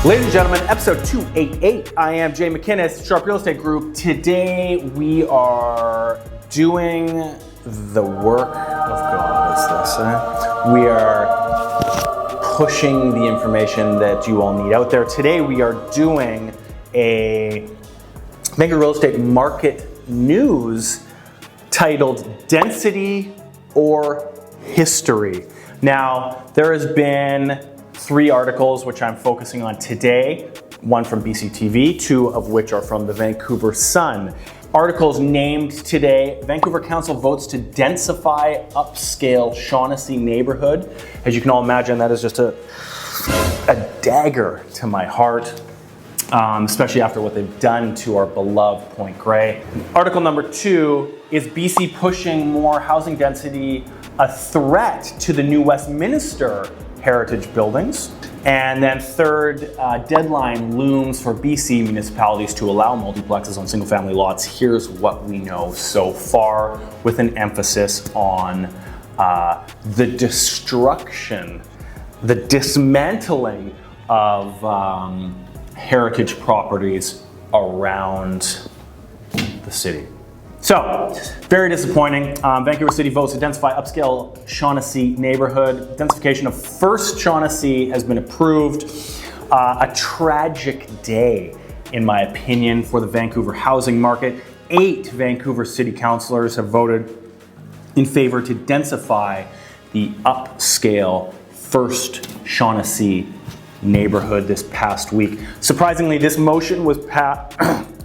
Ladies and gentlemen, episode 288. I am Jay McInnes, Sharp Real Estate Group. Today we are doing the work of God, We are pushing the information that you all need out there. Today we are doing a Vancouver real estate market news titled Density or History. Now, there has been 3 articles which I'm focusing on today, one from BCTV, 2 of which are from the Vancouver Sun. Articles named today: Vancouver Council votes to densify upscale Shaughnessy neighborhood. As you can all imagine, that is just a dagger to my heart, especially after what they've done to our beloved Point Grey. Article number 2, is BC pushing more housing density a threat to the new Westminster heritage buildings? And then third, deadline looms for BC municipalities to allow multiplexes on single family lots. Here's what we know so far, with an emphasis on the destruction, the dismantling of heritage properties around the city. So, very disappointing. Vancouver City votes to densify upscale Shaughnessy neighborhood. Densification of First Shaughnessy has been approved. A tragic day, in my opinion, for the Vancouver housing market. 8 Vancouver City councillors have voted in favor to densify the upscale First Shaughnessy neighborhood this past week. Surprisingly, this motion was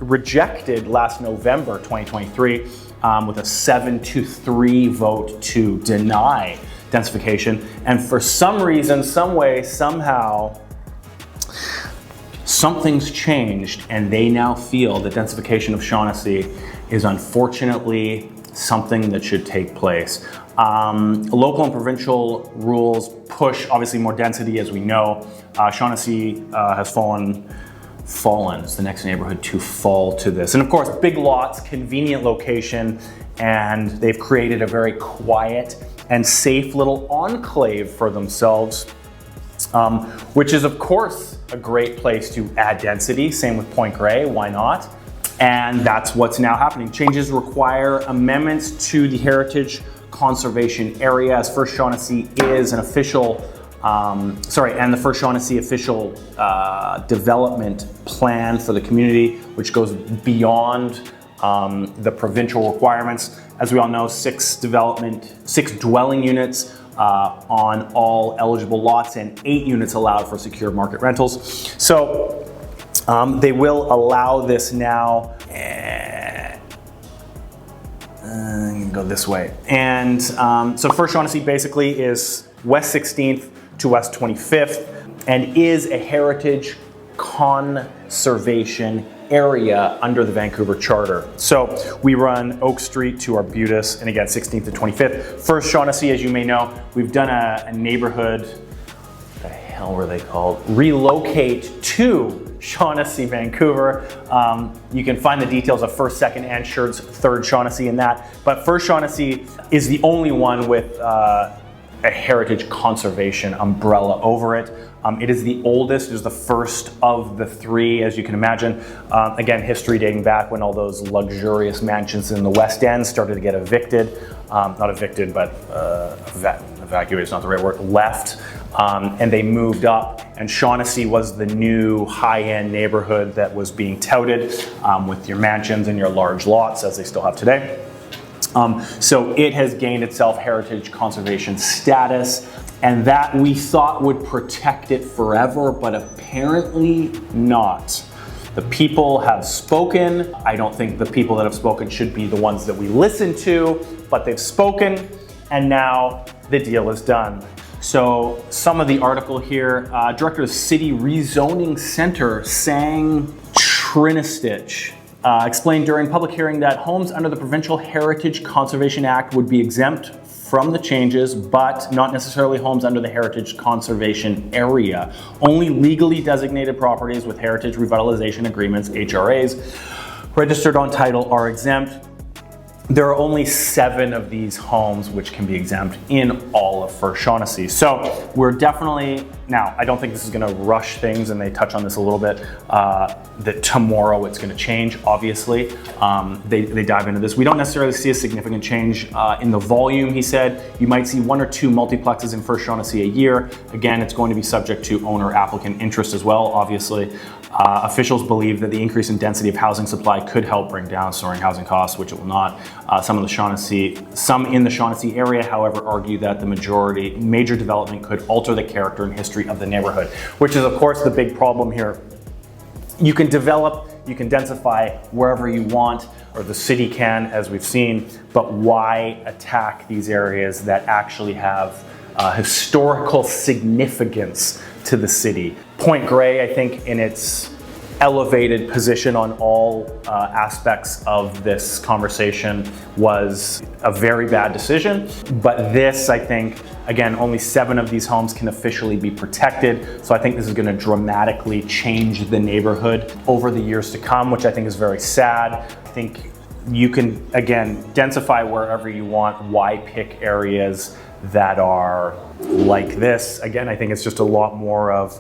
rejected last November 2023 with a 7-3 vote to deny densification. And for some reason, some way, somehow, something's changed, and they now feel that densification of Shaughnessy is unfortunately something that should take place. Local and provincial rules push, obviously, more density, as we know. Shaughnessy has fallen is the next neighborhood to fall to this. And of course, big lots, convenient location, and they've created a very quiet and safe little enclave for themselves, which is of course a great place to add density. Same with Point Grey, why not? And that's what's now happening. Changes require amendments to the heritage conservation area, as First Shaughnessy is an official and the First Shaughnessy official development plan for the community, which goes beyond the provincial requirements. As we all know, 6 dwelling units on all eligible lots, and 8 units allowed for secure market rentals. So they will allow this now. I'm gonna go this way. And so First Shaughnessy basically is West 16th to West 25th, and is a heritage conservation area under the Vancouver Charter. So we run Oak Street to Arbutus, and again, 16th to 25th. First Shaughnessy, as you may know, we've done a neighborhood, what the hell were they called? Relocate to Shaughnessy, Vancouver. You can find the details of First, Second, and Third Shaughnessy in that. But First Shaughnessy is the only one with a heritage conservation umbrella over it. It is the oldest, it is the first of the 3, as you can imagine. Again, history dating back when all those luxurious mansions in the West End started to get evicted. Not evicted, but evacuated is not the right word, left. And they moved up, and Shaughnessy was the new high-end neighborhood that was being touted with your mansions and your large lots, as they still have today. So it has gained itself heritage conservation status, and that we thought would protect it forever, but apparently not. The people have spoken. I don't think the people that have spoken should be the ones that we listen to, but they've spoken, and now the deal is done. So some of the article here, Director of City Rezoning Center, Sang Trinistich, explained during public hearing that homes under the Provincial Heritage Conservation Act would be exempt from the changes, but not necessarily homes under the Heritage Conservation Area. Only legally designated properties with Heritage Revitalization Agreements, HRAs, registered on title are exempt. there are only 7 of these homes which can be exempt in all of First Shaughnessy. So we're definitely, now I don't think this is gonna rush things, and they touch on this a little bit, that tomorrow it's gonna change, obviously. They dive into this. We don't necessarily see a significant change in the volume, he said. You might see 1 or 2 multiplexes in First Shaughnessy a year. Again, it's going to be subject to owner applicant interest as well, obviously. Officials believe that the increase in density of housing supply could help bring down soaring housing costs, which it will not. Some in the Shaughnessy area, however, argue that the major development could alter the character and history of the neighborhood, which is of course the big problem here. You can develop, you can densify wherever you want, or the city can, as we've seen, but why attack these areas that actually have historical significance to the city? Point Grey, I think, in its elevated position on all aspects of this conversation, was a very bad decision. But this, I think, again, only 7 of these homes can officially be protected. So I think this is going to dramatically change the neighborhood over the years to come, which I think is very sad. I think you can, again, densify wherever you want. Why pick areas that are like this? Again, I think it's just a lot more of,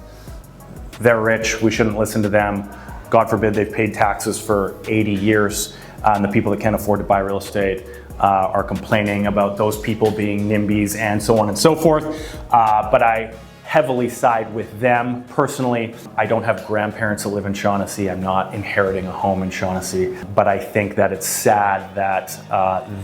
they're rich, we shouldn't listen to them. God forbid they've paid taxes for 80 years, and the people that can't afford to buy real estate are complaining about those people being NIMBYs and so on and so forth. But I heavily side with them. Personally, I don't have grandparents that live in Shaughnessy. I'm not inheriting a home in Shaughnessy, but I think that it's sad that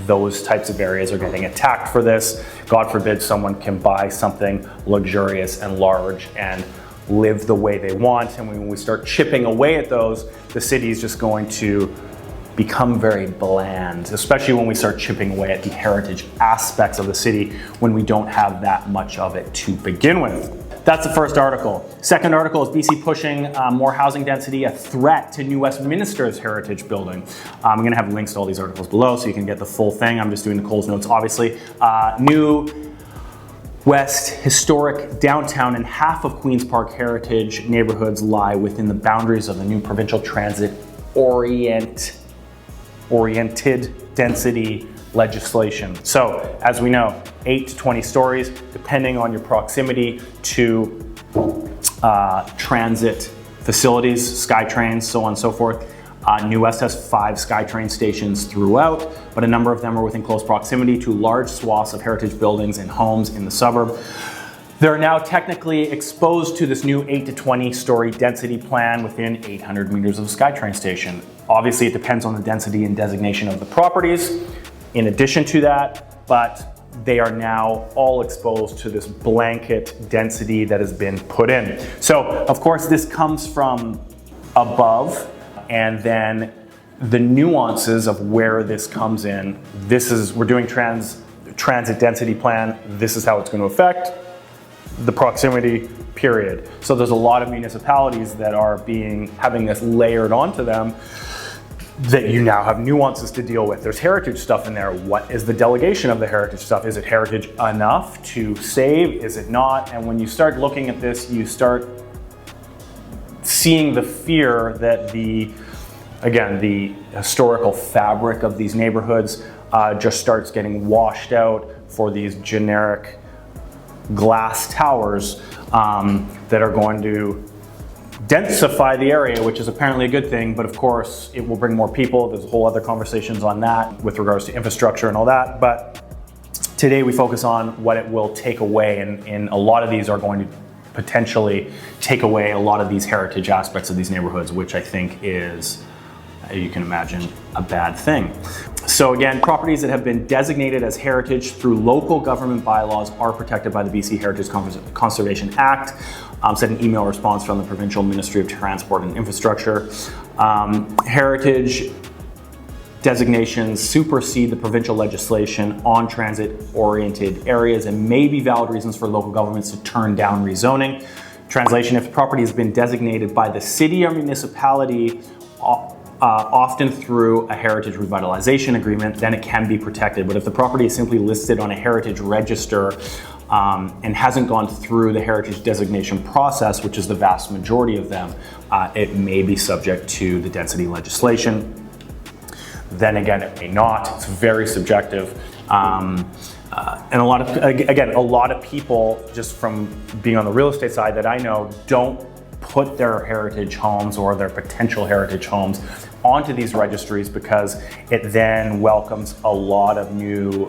those types of areas are getting attacked for this. God forbid someone can buy something luxurious and large and live the way they want. And when we start chipping away at those, the city is just going to become very bland, especially when we start chipping away at the heritage aspects of the city when we don't have that much of it to begin with. That's the first article. Second article is BC pushing more housing density, a threat to New Westminster's heritage building. I'm gonna have links to all these articles below so you can get the full thing. I'm just doing Nicole's notes, obviously. New West historic downtown and half of Queen's Park heritage neighborhoods lie within the boundaries of the new provincial transit oriented density legislation. So, as we know, 8 to 20 stories, depending on your proximity to transit facilities, SkyTrains, so on and so forth. New West has 5 SkyTrain stations throughout, but a number of them are within close proximity to large swaths of heritage buildings and homes in the suburb. They're now technically exposed to this new 8 to 20 story density plan within 800 meters of SkyTrain station. Obviously, it depends on the density and designation of the properties. In addition to that, but they are now all exposed to this blanket density that has been put in. So, of course, this comes from above, and then the nuances of where this comes in. We're doing transit density plan. This is how it's going to affect the proximity, period. So there's a lot of municipalities that are having this layered onto them that you now have nuances to deal with. There's heritage stuff in there. What is the delegation of the heritage stuff? Is it heritage enough to save? Is it not? And when you start looking at this, you start seeing the fear that the historical fabric of these neighborhoods just starts getting washed out for these generic glass towers that are going to densify the area, which is apparently a good thing, but of course it will bring more people. There's a whole other conversations on that with regards to infrastructure and all that, but today we focus on what it will take away, and a lot of these are going to potentially take away a lot of these heritage aspects of these neighborhoods, which I think is, you can imagine, a bad thing. So again, properties that have been designated as heritage through local government bylaws are protected by the BC Heritage Conservation Act, said an email response from the Provincial Ministry of Transport and Infrastructure. Heritage designations supersede the provincial legislation on transit-oriented areas and may be valid reasons for local governments to turn down rezoning. Translation: if the property has been designated by the city or municipality, often through a heritage revitalization agreement, then it can be protected. But if the property is simply listed on a heritage register and hasn't gone through the heritage designation process, which is the vast majority of them, it may be subject to the density legislation. then again, it may not. It's very subjective. And a lot of people, just from being on the real estate side that I know, don't put their heritage homes or their potential heritage homes onto these registries because it then welcomes a lot of new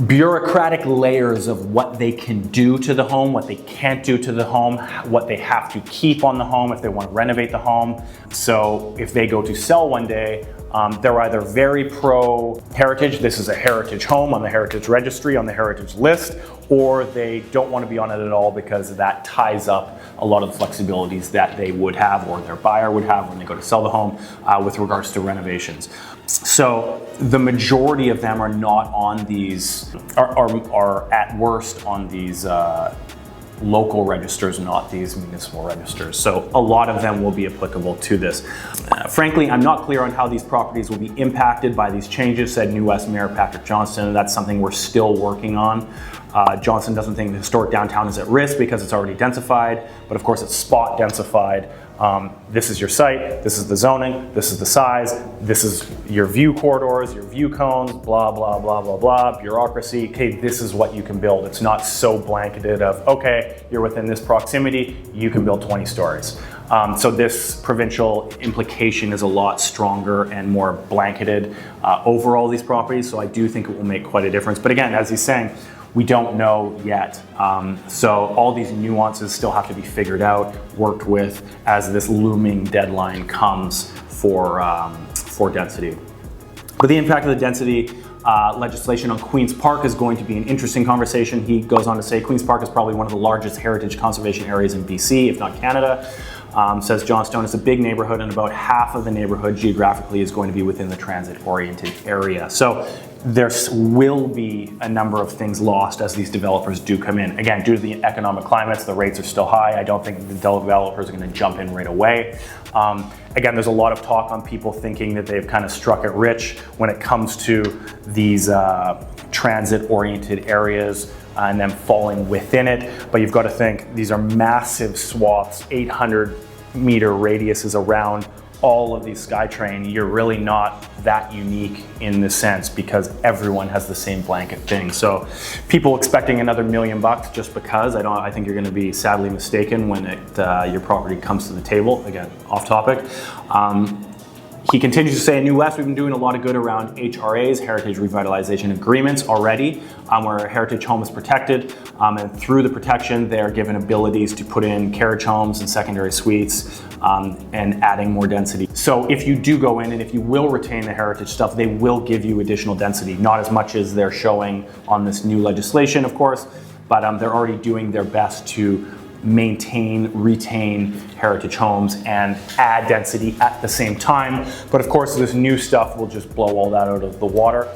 bureaucratic layers of what they can do to the home, what they can't do to the home, what they have to keep on the home if they want to renovate the home. So if they go to sell one day, they're either very pro heritage, this is a heritage home on the heritage registry, on the heritage list, or they don't want to be on it at all because that ties up a lot of the flexibilities that they would have or their buyer would have when they go to sell the home with regards to renovations. So the majority of them are not on these, are at worst on these local registers, not these municipal registers. So a lot of them will be applicable to this. Frankly, I'm not clear on how these properties will be impacted by these changes, said New West Mayor Patrick Johnston. That's something we're still working on. Johnston doesn't think the historic downtown is at risk because it's already densified, but of course it's spot densified. This is your site, this is the zoning, this is the size, this is your view corridors, your view cones, blah, blah, blah, blah, blah, bureaucracy. Okay, this is what you can build. It's not so blanketed of, okay, you're within this proximity, you can build 20 stories. So this provincial implication is a lot stronger and more blanketed over all these properties. So I do think it will make quite a difference. But again, as he's saying, we don't know yet. So all these nuances still have to be figured out, worked with as this looming deadline comes for density. But the impact of the density legislation on Queen's Park is going to be an interesting conversation. He goes on to say Queen's Park is probably one of the largest heritage conservation areas in BC, if not Canada. Says Johnstone, it's a big neighborhood and about half of the neighborhood geographically is going to be within the transit-oriented area. So there will be a number of things lost as these developers do come in. Again, due to the economic climates, the rates are still high. I don't think the developers are going to jump in right away. Again, there's a lot of talk on people thinking that they've kind of struck it rich when it comes to these transit-oriented areas and them falling within it. But you've got to think these are massive swaths, 800-meter radiuses around all of these SkyTrain. You're really not that unique in this sense because everyone has the same blanket thing. So people expecting another $1 million just because, I think you're going to be sadly mistaken when your property comes to the table. Again, off topic. He continues to say, in New West, we've been doing a lot of good around HRAs, Heritage Revitalization Agreements already, where a heritage home is protected. And through the protection, they're given abilities to put in carriage homes and secondary suites and adding more density. So if you do go in and if you will retain the heritage stuff, they will give you additional density, not as much as they're showing on this new legislation, of course, but they're already doing their best to maintain, retain heritage homes and add density at the same time. But of course, this new stuff will just blow all that out of the water.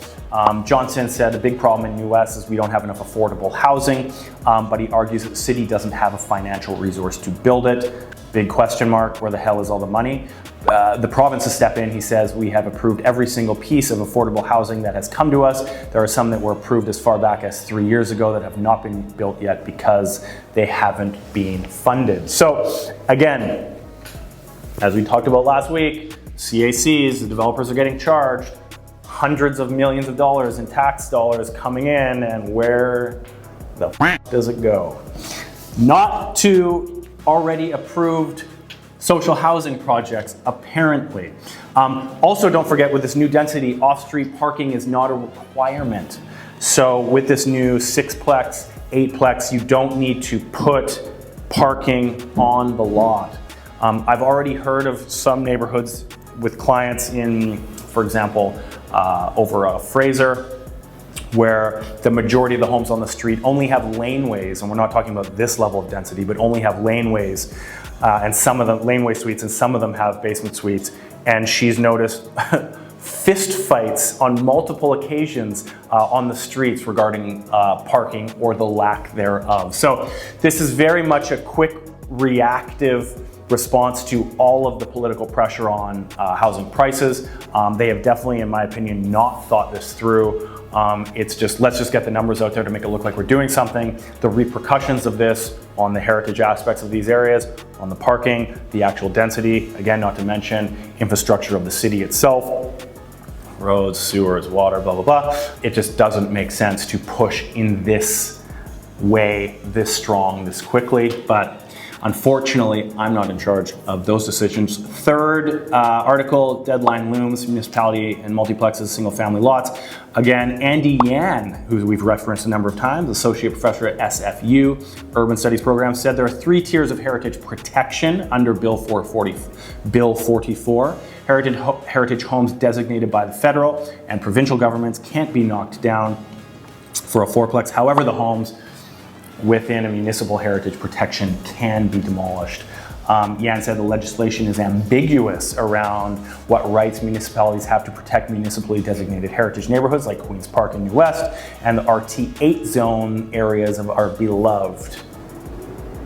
Johnson said the big problem in the US is we don't have enough affordable housing, but he argues that the city doesn't have a financial resource to build it. Big question mark, where the hell is all the money? The province has stepped in. He says, we have approved every single piece of affordable housing that has come to us. There are some that were approved as far back as 3 years ago that have not been built yet because they haven't been funded. So again, as we talked about last week, CACs, the developers are getting charged hundreds of millions of dollars in tax dollars coming in, and where the does it go? Not to already approved social housing projects, apparently. Also, don't forget, with this new density, off-street parking is not a requirement. So with this new 6-plex, 8-plex, you don't need to put parking on the lot. I've already heard of some neighborhoods with clients in, for example, over Fraser, where the majority of the homes on the street only have laneways, and we're not talking about this level of density, but only have laneways, and some of them, laneway suites, and some of them have basement suites. And she's noticed fist fights on multiple occasions on the streets regarding parking or the lack thereof. So this is very much a quick reactive response to all of the political pressure on housing prices. They have definitely, in my opinion, not thought this through. It's just, let's just get the numbers out there to make it look like we're doing something. The repercussions of this on the heritage aspects of these areas, on the parking, the actual density, again, not to mention infrastructure of the city itself, roads, sewers, water, blah, blah, blah. It just doesn't make sense to push in this way, this strong, this quickly. But unfortunately, I'm not in charge of those decisions. Third article, deadline looms, municipality and multiplexes, single family lots. Again, Andy Yan, who we've referenced a number of times, associate professor at SFU, Urban Studies program, said there are 3 tiers of heritage protection under Bill 44. Heritage homes designated by the federal and provincial governments can't be knocked down for a fourplex. However, the homes within a municipal heritage protection can be demolished. Yan said the legislation is ambiguous around what rights municipalities have to protect municipally designated heritage neighborhoods like Queen's Park in New West and the RT8 zone areas of our beloved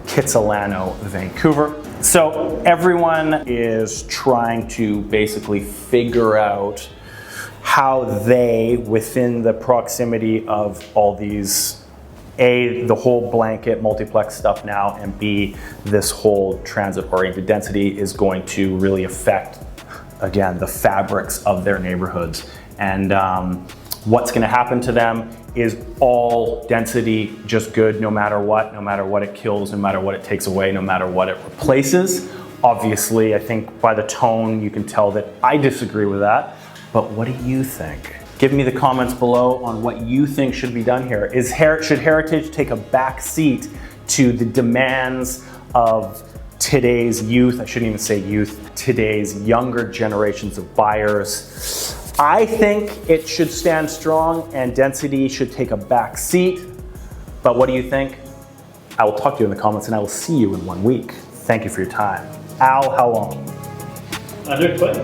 Kitsilano, Vancouver. So everyone is trying to basically figure out how they, within the proximity of all these, A, the whole blanket multiplex stuff now, and B, this whole transit-oriented density is going to really affect, again, the fabrics of their neighborhoods. And what's gonna happen to them is all density just good no matter what it kills, no matter what it takes away, no matter what it replaces. Obviously, I think by the tone, you can tell that I disagree with that. But what do you think? Give me the comments below on what you think should be done here. Should heritage take a back seat to the demands of today's youth? I shouldn't even say youth, today's younger generations of buyers. I think it should stand strong and density should take a back seat. But what do you think? I will talk to you in the comments and I will see you in 1 week. Thank you for your time. Al, how long? Under 20.